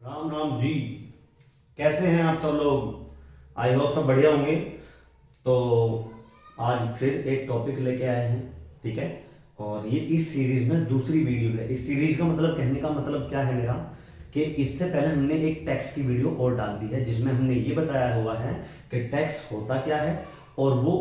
राम राम जी। कैसे हैं आप सब लोग? आई होप सब बढ़िया होंगे। तो आज फिर एक टॉपिक लेके आए हैं, ठीक है। और ये इस सीरीज में दूसरी वीडियो है। इस सीरीज का मतलब, कहने का मतलब क्या है मेरा, कि इससे पहले हमने एक टैक्स की वीडियो और डाल दी है जिसमें हमने ये बताया हुआ है कि टैक्स होता क्या है और वो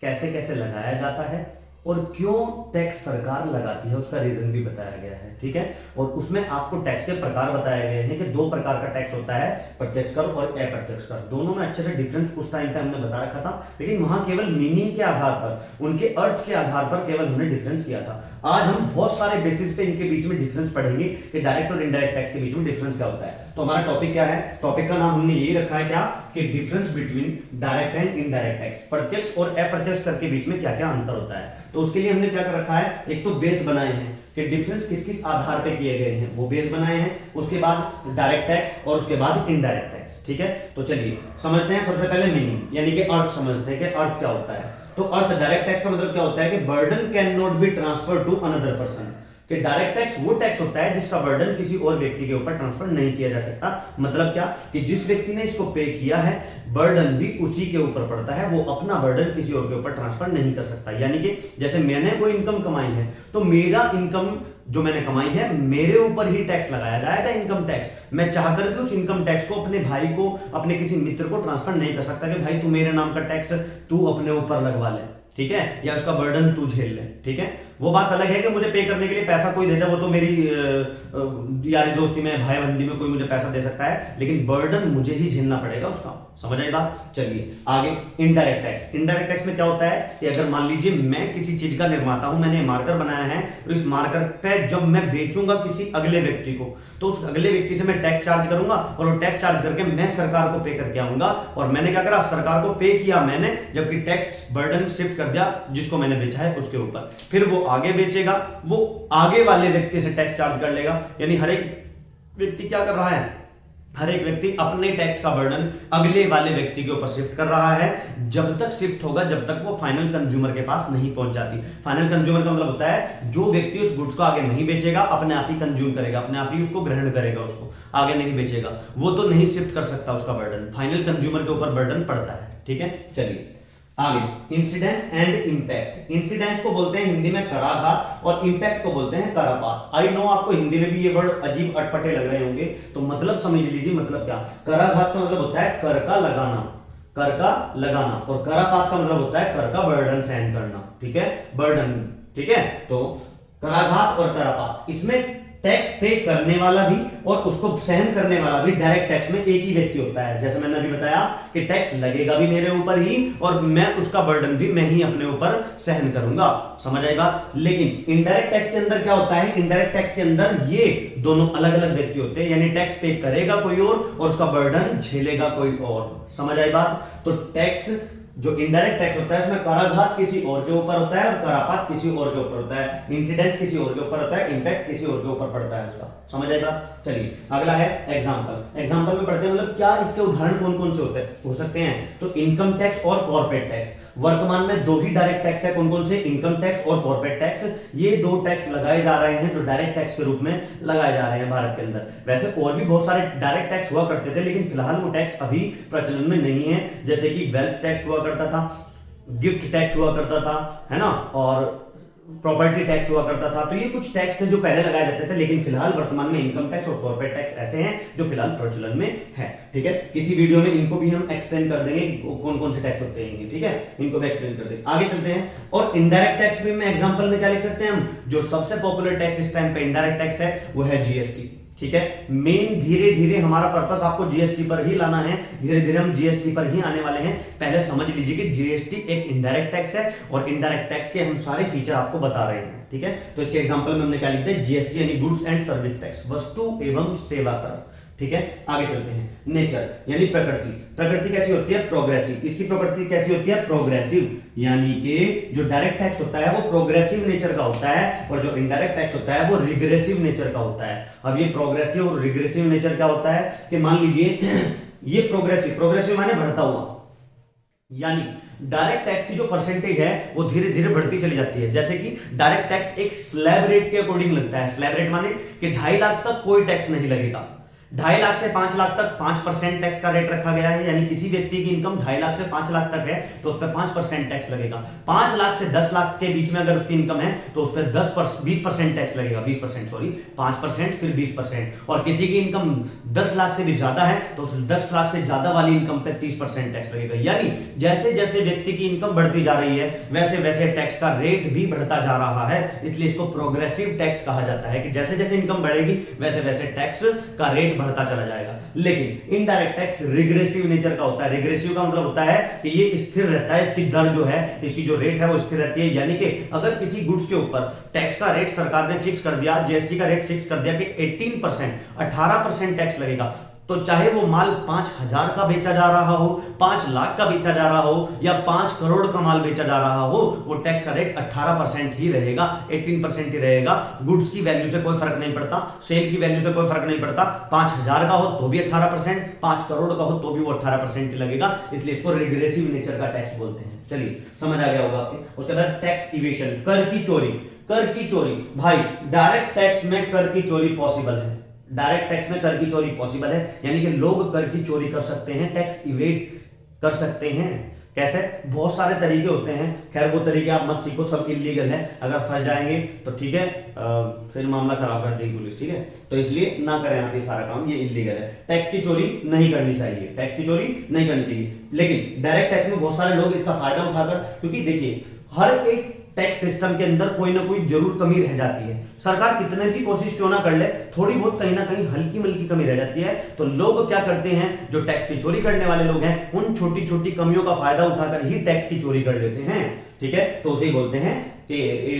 कैसे कैसे लगाया जाता है और क्यों टैक्स सरकार लगाती है, उसका रीजन भी बताया गया है, ठीक है। और उसमें आपको टैक्स के प्रकार बताए गए हैं कि दो प्रकार का टैक्स होता है, प्रत्यक्ष कर और अप्रत्यक्ष कर। दोनों में अच्छे से डिफरेंस उस टाइम पे हमने बता रखा था, लेकिन वहां केवल मीनिंग के आधार पर, उनके अर्थ के आधार पर केवल हमने डिफरेंस किया था। आज हम बहुत सारे बेसिस पे इनके बीच में डिफरेंस पढ़ेंगे कि डायरेक्ट और इनडायरेक्ट टैक्स के बीच में डिफरेंस क्या होता है। तो हमारा टॉपिक क्या है? टॉपिक का नाम हमने यही रखा है क्या, कि difference between direct and indirect tax, प्रत्यक्ष और अप्रत्यक्ष कर के बीच में क्या क्या अंतर होता है। तो उसके लिए हमने क्या कर रखा है, एक तो बेस बनाए हैं कि डिफरेंस किस किस आधार पे किए गए हैं, वो बेस बनाए हैं। उसके बाद डायरेक्ट टैक्स और उसके बाद इनडायरेक्ट टैक्स, ठीक है। तो चलिए समझते हैं। सबसे पहले मीनिंग यानी कि अर्थ समझते हैं कि अर्थ क्या होता है। तो अर्थ, डायरेक्ट टैक्स का मतलब क्या होता है कि burden can not be transfer to another person. कि डायरेक्ट टैक्स वो टैक्स होता है जिसका बर्डन किसी और व्यक्ति के ऊपर ट्रांसफर नहीं किया जा सकता। मतलब क्या, कि जिस व्यक्ति ने इसको पे किया है बर्डन भी उसी के ऊपर पड़ता है, वो अपना बर्डन किसी और के ऊपर ट्रांसफर नहीं कर सकता। यानी कि जैसे मैंने कोई इनकम कमाई है तो मेरा इनकम जो मैंने कमाई है मेरे ऊपर ही टैक्स लगाया जाएगा, इनकम टैक्स। मैं चाहकर भी उस इनकम टैक्स को अपने भाई को, अपने किसी मित्र को ट्रांसफर नहीं कर सकता कि भाई तू मेरे नाम का टैक्स तू अपने ऊपर लगवा ले, ठीक है, या उसका बर्डन तू झेल ले, ठीक है। वो बात अलग है कि मुझे पे करने के लिए पैसा कोई दे दे, वो तो मेरी यारी दोस्ती में, भाई बंदी में कोई मुझे पैसा दे सकता है, लेकिन बर्डन मुझे ही झेलना पड़ेगा उसका। समझ आई बात? चलिए आगे। Indirect tax. इनडायरेक्ट टैक्स में क्या होता है कि अगर मान लीजिए मैं किसी चीज का निर्माता हूं, मैंने मार्कर बनाया है, तो इस मार्कर पे जब मैं बेचूंगा किसी अगले व्यक्ति को, तो उस अगले व्यक्ति से मैं टैक्स चार्ज करूंगा और वो टैक्स चार्ज करके मैं सरकार को पे करके आऊंगा। और मैंने क्या करा, सरकार को पे किया मैंने, जबकि टैक्स बर्डन शिफ्ट कर दिया जिसको मैंने बेचा है उसके ऊपर। फिर वो आगे बेचेगा, वो आगे वाले व्यक्ति से टैक्स चार्ज कर लेगा। यानी हर एक व्यक्ति क्या कर रहा है, हर एक व्यक्ति अपने टैक्स का बर्डन अगले वाले व्यक्ति के ऊपर शिफ्ट कर रहा है, जब तक शिफ्ट होगा जब तक वो फाइनल कंज्यूमर के पास नहीं पहुंच जाती। फाइनल कंज्यूमर का मतलब होता है जो व्यक्ति उस गुड्स को आगे नहीं बेचेगा, अपने आप ही कंज्यूम करेगा, अपने आप ही उसको ग्रहण करेगा, उसको आगे नहीं बेचेगा, वो तो नहीं शिफ्ट कर सकता उसका बर्डन। फाइनल कंज्यूमर के ऊपर बर्डन पड़ता है, ठीक है। चलिए आगे। Incidence and impact. इंसिडेंस को बोलते हैं हिंदी में कराघात और इंपैक्ट को बोलते हैं करापात। आई नो आपको हिंदी में भी ये वर्ड अजीब अटपटे लग रहे होंगे, तो मतलब समझ लीजिए। मतलब क्या, कराघात का मतलब होता है कर का लगाना, कर का लगाना, और करापात का मतलब होता है कर का बर्डन सहन करना, ठीक है, बर्डन, ठीक है। तो कराघात और करापात, इसमें टैक्स पे करने वाला भी और उसको सहन करने वाला भी डायरेक्ट टैक्स में एक ही व्यक्ति होता है। जैसे मैंने अभी बताया कि टैक्स लगेगा भी मेरे ऊपर ही और मैं उसका बर्डन भी मैं ही अपने ऊपर सहन करूंगा। समझ आई बात? लेकिन इनडायरेक्ट टैक्स के अंदर क्या होता है, इनडायरेक्ट टैक्स के अंदर ये दोनों अलग अलग व्यक्ति होते हैं। यानी टैक्स पे करेगा कोई और उसका बर्डन झेलेगा कोई और। समझ आई बात? तो टैक्स जो इनडायरेक्ट टैक्स होता है उसमें कराघात किसी और के ऊपर होता है और करापात किसी और के ऊपर होता है, इंसिडेंस किसी और के ऊपर होता है, इंपैक्ट किसी और के ऊपर पड़ता है उसका। समझ आएगा? चलिए अगला है एग्जांपल। एग्जांपल में पढ़ते हैं मतलब क्या इसके उदाहरण कौन कौन से हो सकते हैं। तो इनकम टैक्स और कॉर्पोरेट टैक्स। वर्तमान में दो ही डायरेक्ट टैक्स है, कौन कौन से, इनकम टैक्स और कॉर्पोरेट टैक्स। ये दो टैक्स लगाए जा रहे हैं जो डायरेक्ट टैक्स के रूप में लगाए जा रहे हैं भारत के अंदर। वैसे और भी बहुत सारे डायरेक्ट टैक्स हुआ करते थे, लेकिन फिलहाल वो टैक्स अभी प्रचलन में नहीं है। जैसे कि वेल्थ टैक्स हुआ करता था, गिफ्ट टैक्स हुआ करता था, है ना, और प्रॉपर्टी टैक्स हुआ करता था। तो ये कुछ टैक्स थे जो पहले लगाए जाते थे, लेकिन फिलहाल वर्तमान में इनकम टैक्स और कॉर्पोरेट टैक्स ऐसे हैं जो फिलहाल प्रचलन में है, ठीक है। किसी वीडियो में इनको भी हम एक्सप्लेन कर देंगे कौन कौन से टैक्स होते हैं, ठीक है, इनको भी एक्सप्लेन कर देंगे। आगे चलते हैं। और इनडायरेक्ट टैक्स में एग्जांपल में क्या लिख सकते हैं हम, जो सबसे पॉपुलर टैक्स इस टाइम पे इनडायरेक्ट टैक्स है वो है जीएसटी, ठीक है। मेन धीरे धीरे हमारा पर्पस आपको जीएसटी पर ही लाना है, धीरे धीरे हम जीएसटी पर ही आने वाले हैं। पहले समझ लीजिए कि जीएसटी एक इनडायरेक्ट टैक्स है और इनडायरेक्ट टैक्स के हम सारे फीचर आपको बता रहे हैं, ठीक है। तो इसके एग्जांपल में हमने क्या लिखते हैं, जीएसटी यानी गुड्स एंड सर्विस टैक्स, वस्तु एवं सेवा कर, ठीक है। आगे चलते हैं। नेचर यानी प्रकृति। प्रकृति कैसी होती है, प्रोग्रेसिव। इसकी प्रकृति कैसी होती है, प्रोग्रेसिव, यानी कि जो डायरेक्ट टैक्स होता है वो प्रोग्रेसिव नेचर का होता है और जो इनडायरेक्ट टैक्स होता है वो रिग्रेसिव नेचर का होता है। अब ये प्रोग्रेसिव और रिग्रेसिव नेचर क्या होता है कि मान लीजिए ये प्रोग्रेसिव माने बढ़ता हुआ, यानी डायरेक्ट टैक्स की जो परसेंटेज है वो धीरे धीरे बढ़ती चली जाती है। जैसे कि डायरेक्ट टैक्स एक स्लैब रेट के अकॉर्डिंग लगता है। स्लैब रेट माने कि 2.5 लाख तक कोई टैक्स नहीं लगेगा, 2.5 लाख से 5 लाख तक 5% टैक्स का रेट रखा गया है, यानी किसी व्यक्ति की इनकम 2.5 लाख से 5 लाख तक है तो उस पर 5% टैक्स लगेगा। 5 लाख से 10 लाख के बीच में अगर उसकी इनकम है तो उस पर 20% टैक्स लगेगा, 20% सॉरी, 5% फिर 20%। और किसी की इनकम 10 लाख से भी ज्यादा है तो उस 10 लाख से ज्यादा वाली इनकम पे 30% टैक्स लगेगा। यानी जैसे जैसे व्यक्ति की इनकम बढ़ती जा रही है वैसे वैसे टैक्स का रेट भी बढ़ता जा रहा है, इसलिए इसको प्रोग्रेसिव टैक्स कहा जाता है कि जैसे जैसे इनकम बढ़ेगी वैसे वैसे टैक्स का रेट बढ़ता चला जाएगा। लेकिन इनडायरेक्ट टैक्स रिग्रेसिव नेचर का होता है। रिग्रेसिव का मतलब होता है कि ये स्थिर रहता है, इसकी दर जो है, इसकी जो रेट है वो स्थिर रहती है। यानी कि अगर किसी गुड्स के ऊपर टैक्स का रेट सरकार ने फिक्स कर दिया, जीएसटी का रेट फिक्स कर दिया कि 18% टैक्स लगेगा, तो चाहे वो माल 5,000 का बेचा जा रहा हो, 5 लाख का बेचा जा रहा हो या 5 करोड़ का माल बेचा जा रहा हो, वो टैक्स का रेट 18% ही रहेगा, 18% ही रहेगा। गुड्स की वैल्यू से कोई फर्क नहीं पड़ता, सेल की वैल्यू से कोई फर्क नहीं पड़ता। 5,000 का हो तो भी 18%, 5 करोड़ का हो तो भी वो 18% ही लगेगा, इसलिए इसको रिग्रेसिव नेचर का टैक्स बोलते हैं। चलिए समझ आ गया होगा आपके। उसके बाद टैक्स इवेशन, कर की चोरी। कर की चोरी भाई, डायरेक्ट टैक्स में कर की चोरी पॉसिबल है, डायरेक्ट टैक्स में कर की चोरी पॉसिबल है, यानी कि लोग कर की चोरी कर सकते हैं, टैक्स इवेट कर सकते हैं। कैसे? बहुत सारे तरीके होते हैं, खैर वो तरीके आप मत सीखो, सब इलीगल है। अगर फंस जाएंगे तो ठीक है, फिर मामला खराब कर देगी पुलिस, ठीक है, तो इसलिए ना करें आप ये सारा काम, ये इलीगल है। टैक्स की चोरी नहीं करनी चाहिए, टैक्स की चोरी नहीं करनी चाहिए। लेकिन डायरेक्ट टैक्स में बहुत सारे लोग इसका फायदा उठाकर, क्योंकि देखिए हर एक टैक्स सिस्टम के अंदर कोई ना कोई जरूर कमी रह जाती है, सरकार कितने भी कोशिश क्यों ना कर ले, थोड़ी बहुत कहीं ना कहीं हल्की मल्की कमी रह जाती है। तो लोग क्या करते हैं, जो टैक्स की चोरी करने वाले लोग हैं, उन छोटी छोटी कमियों का फायदा उठाकर ही टैक्स की चोरी कर लेते हैं, ठीक है। तो उसे ही बोलते हैं कि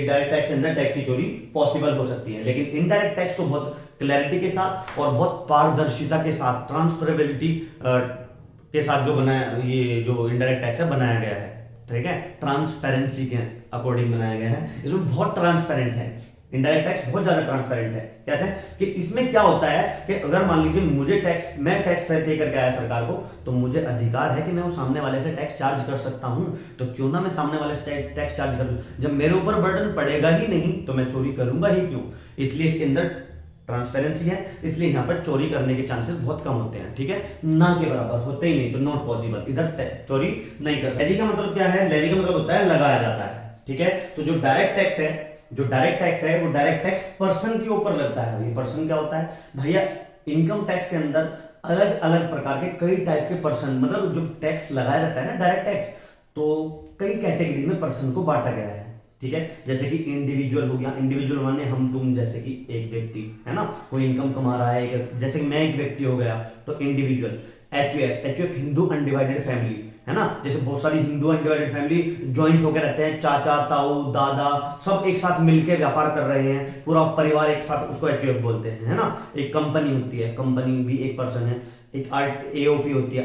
डायरेक्ट टैक्स के अंदर टैक्स की चोरी पॉसिबल हो सकती है। लेकिन इनडायरेक्ट टैक्स को बहुत क्लैरिटी के साथ और बहुत पारदर्शिता के साथ, ट्रांसफरेबिलिटी के साथ जो बनाया, ये जो इनडायरेक्ट टैक्स है बनाया गया है, ठीक है, ट्रांसपेरेंसी के अकॉर्डिंग बनाया गया है। इसमें बहुत ट्रांसपेरेंट है, इनडायरेक्ट टैक्स बहुत ज्यादा ट्रांसपेरेंट है। कैसे? कि इसमें क्या होता है कि अगर मान लीजिए मैं टैक्स पे करके आया सरकार को, तो मुझे अधिकार है कि मैं वो सामने वाले से टैक्स चार्ज कर सकता हूं, तो क्यों ना मैं सामने वाले से टैक्स चार्ज कर दूं। जब मेरे ऊपर बर्डन पड़ेगा ही नहीं तो मैं चोरी करूंगा ही क्यों। इसलिए इसके अंदर ट्रांसपेरेंसी है, इसलिए यहां पर चोरी करने के चांसेस बहुत कम होते हैं, ठीक है, ना के बराबर होते ही नहीं, तो नॉट पॉसिबल, इधर चोरी नहीं कर सकते। लेवी का मतलब क्या है? लेवी का मतलब होता है लगाया जाता है, ठीक है। तो जो डायरेक्ट टैक्स है, वो डायरेक्ट टैक्स पर्सन के ऊपर लगता है। ये पर्सन क्या होता है भैया? इनकम टैक्स के अंदर अलग अलग प्रकार के कई टाइप के पर्सन, मतलब जो टैक्स लगाया जाता है ना डायरेक्ट टैक्स, तो कई कैटेगरी में पर्सन को बांटा गया है, ठीक है। जैसे कि इंडिविजुअल हो गया, इंडिविजुअल माने हम तुम, जैसे कि एक व्यक्ति है ना, कोई इनकम कमा रहा है, जैसे कि मैं एक व्यक्ति हो गया तो individual. HUF Hindu undivided family है ना, जैसे बहुत सारी हिंदू अनडिवाइडेड फैमिली ज्वाइंट होकर रहते हैं, चाचा ताऊ दादा सब एक साथ मिलकर व्यापार कर रहे हैं, पूरा परिवार एक साथ, उसको एचयूएफ बोलते हैं, है ना। एक कंपनी होती है, कंपनी भी एक पर्सन है। एक एओपी होती है,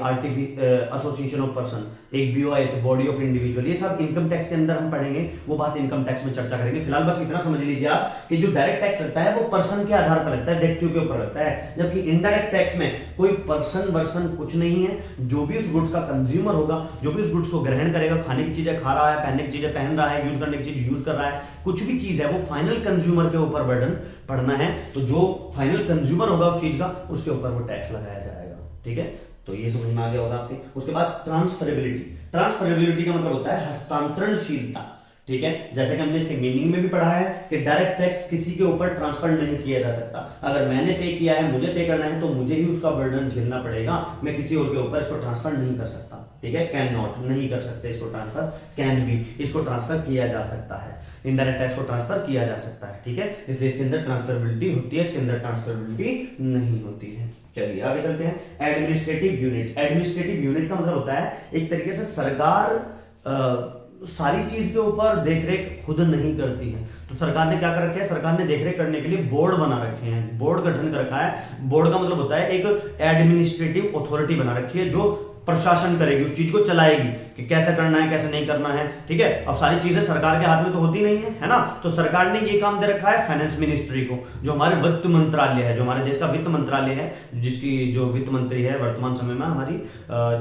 एसोसिएशन ऑफ पर्सन। एक बीओआई तो बॉडी ऑफ इंडिविजुअल। ये सब इनकम टैक्स के अंदर हम पढ़ेंगे, वो बात इनकम टैक्स में चर्चा करेंगे। फिलहाल बस इतना समझ लीजिए आप कि जो डायरेक्ट टैक्स लगता है वो पर्सन के आधार पर लगता है, व्यक्तियों के ऊपर लगता है, जबकि इनडायरेक्ट टैक्स में कोई पर्सन वर्सन कुछ नहीं है। जो भी उस गुड्स का कंज्यूमर होगा, जो भी उस गुड्स को ग्रहण करेगा, खाने की चीजें खा रहा है, पहनने की चीजें पहन रहा है, यूज करने की चीज यूज कर रहा है, कुछ भी चीज है, वो फाइनल कंज्यूमर के ऊपर बर्डन पड़ना है। तो जो फाइनल कंज्यूमर होगा उस चीज का, उसके ऊपर वो टैक्स लगाया जाएगा, ठीक है। तो ये समझ में आ गया होगा आपके। उसके बाद ट्रांसफरेबिलिटी का मतलब होता है हस्तांतरणशीलता, ठीक है। जैसे कि हमने इसके मीनिंग में भी पढ़ा है कि डायरेक्ट टैक्स किसी के ऊपर ट्रांसफर नहीं किया जा सकता। अगर मैंने पे किया है, मुझे पे करना है, तो मुझे ही उसका बर्डन झेलना पड़ेगा, मैं किसी और के ऊपर इसको ट्रांसफर नहीं कर सकता, ठीक है। कैन नॉट, नहीं कर सकते इसको ट्रांसफर, कैन बी, इसको ट्रांसफर किया जा सकता है, इनडायरेक्ट टैक्स को ट्रांसफर किया जा सकता है, ठीक है। इसलिए इसके अंदर ट्रांसफरेबिलिटी होती है, इसके अंदर ट्रांसफरेबिलिटी नहीं होती है। चलिए आगे चलते हैं। Administrative unit. एडमिनिस्ट्रेटिव यूनिट का मतलब होता है एक तरीके से सरकार सारी चीज के ऊपर देखरेख खुद नहीं करती है, तो सरकार ने क्या कर रखा है, सरकार ने देखरेख करने के लिए बोर्ड बना रखे हैं, बोर्ड गठन कर रखा है। बोर्ड का मतलब होता है एक एडमिनिस्ट्रेटिव अथॉरिटी बना रखी है जो प्रशासन करेगी, उस चीज को चलाएगी कि कैसे करना है, कैसे नहीं करना है, ठीक है। अब सारी चीजें सरकार के हाथ में तो होती नहीं है ना, तो सरकार ने ये काम दे रखा है फाइनेंस मिनिस्ट्री को, जो हमारे वित्त मंत्रालय है, जो हमारे देश का वित्त मंत्रालय है, जिसकी जो वित्त मंत्री है वर्तमान समय में हमारी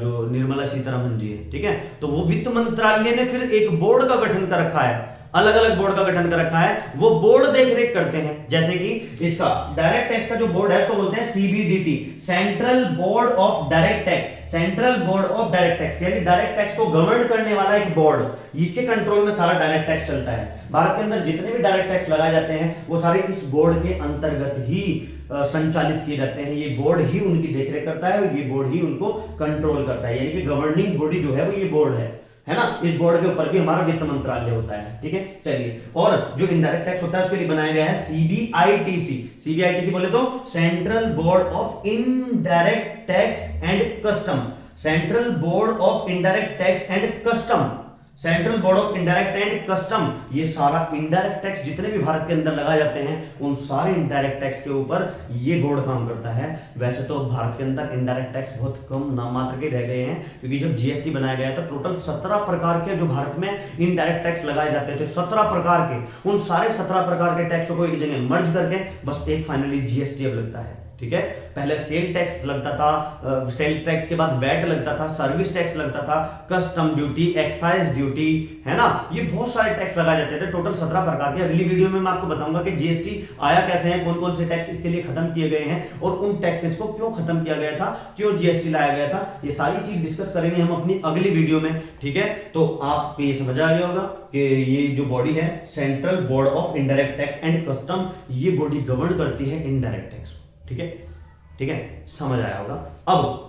जो निर्मला सीतारमण जी है, ठीक है। तो वो वित्त मंत्रालय ने फिर एक बोर्ड का गठन कर रखा है अलग अलग बोर्ड का गठन कर रखा है, वो बोर्ड देख रेख करते हैं। जैसे कि इसका डायरेक्ट टैक्स का जो बोर्ड है उसको बोलते हैं CBDT, central board of direct tax. Central board of direct tax यानी डायरेक्ट टैक्स को गवर्न करने वाला एक बोर्ड, इसके कंट्रोल में सारा डायरेक्ट टैक्स चलता है। भारत के अंदर जितने भी डायरेक्ट टैक्स लगाए जाते हैं वो सारे इस बोर्ड के अंतर्गत ही संचालित किए जाते हैं। ये बोर्ड ही उनकी देखरेख करता है और ये बोर्ड ही उनको कंट्रोल करता है, यानी कि गवर्निंग बॉडी जो है वो ये बोर्ड है ना। इस बोर्ड के ऊपर भी हमारा वित्त मंत्रालय होता है, ठीक है। चलिए, और जो इनडायरेक्ट टैक्स होता है उसके लिए बनाया गया है सीबीआईटीसी। सीबीआईटीसी बोले तो central board of indirect tax and custom. Central board of indirect tax and custom, central board of indirect and custom, ये सारा इनडायरेक्ट टैक्स जितने भी भारत के अंदर लगाए जाते हैं उन सारे इनडायरेक्ट टैक्स के ऊपर ये बोर्ड काम करता है। वैसे तो भारत के अंदर इनडायरेक्ट टैक्स बहुत कम नाम मात्र के रह गए हैं, क्योंकि जब जीएसटी बनाया गया था टोटल 17 प्रकार के जो भारत में इनडायरेक्ट टैक्स लगाए जाते थे, 17 प्रकार के, उन सारे 17 प्रकार के टैक्सों को एक जगह मर्ज करके बस एक फाइनली जीएसटी अब लगता है, ठीक है। पहले सेल टैक्स लगता था, सेल टैक्स के बाद वैट लगता था, सर्विस टैक्स लगता था, कस्टम ड्यूटी, एक्साइज ड्यूटी, है ना, ये बहुत सारे टैक्स लगाए जाते थे, टोटल 17 प्रकार के। अगली वीडियो में मैं आपको बताऊंगा कि जीएसटी आया कैसे है, कौन कौन से टैक्स इसके लिए खत्म किए गए हैं और उन टैक्सेस को क्यों खत्म किया गया था, क्यों जीएसटी लाया गया था, ये सारी चीज डिस्कस करेंगे हम अपनी अगली वीडियो में, ठीक है। तो आपको ये समझ आ गया होगा कि ये जो बॉडी है central board of indirect tax and custom, ये बॉडी गवर्न करती है इनडायरेक्ट टैक्स, ठीक है, ठीक है, समझ आया होगा। अब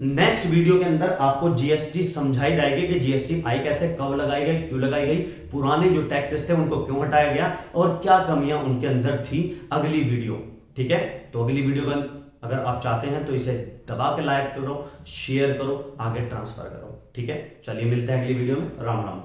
नेक्स्ट वीडियो के अंदर आपको जीएसटी समझाई जाएगी कि जीएसटी आई कैसे, कब लगाई गई, क्यों लगाई गई, पुराने जो टैक्सेस थे उनको क्यों हटाया गया और क्या कमियां उनके अंदर थी, अगली वीडियो, ठीक है। तो अगली वीडियो का अगर आप चाहते हैं तो इसे दबा के लाइक करो, शेयर करो, आगे ट्रांसफर करो, ठीक है। चलिए मिलते हैं अगली वीडियो में। राम राम।